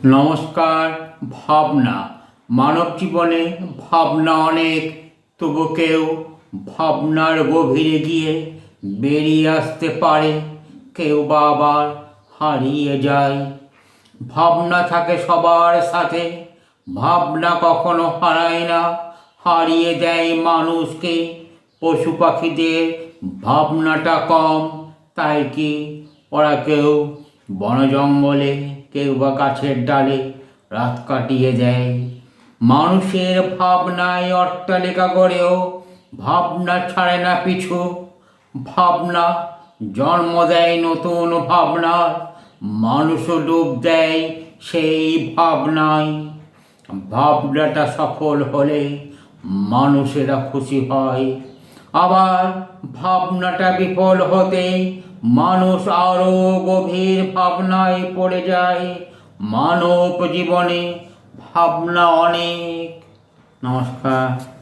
নমস্কার। ভাবনা মানব জীবনে ভাবনা অনেক, তবু কেউ ভাবনার গভীরে গিয়ে বেরিয়ে আসতে পারে, কেউ বা আবার হারিয়ে যায়। ভাবনা থাকে সবার সাথে, ভাবনা কখনো হারায় না, হারিয়ে দেয় মানুষকে। পশু পাখিদের ভাবনাটা কম, তাই কি ওরা কেউ বন জঙ্গলে, কেউ বা গাছের ডালে রাত কাটিয়ে দেয়। মানুষের ভাবনায় অট্টালিকা গড়েও ভাবনা ছাড়ে না পিছু। ভাবনা জন্ম দেয় নতুন ভাবনার, মানুষও ডুব দেয় সেই ভাবনায়। ভাবনাটা সফল হলে মানুষেরা খুশি হয়, আবার ভাবনাটা বিফল হতে মানুষ আরো গভীর ভাবনায় পড়ে যায়। মানব জীবনে ভাবনা অনেক। নমস্কার।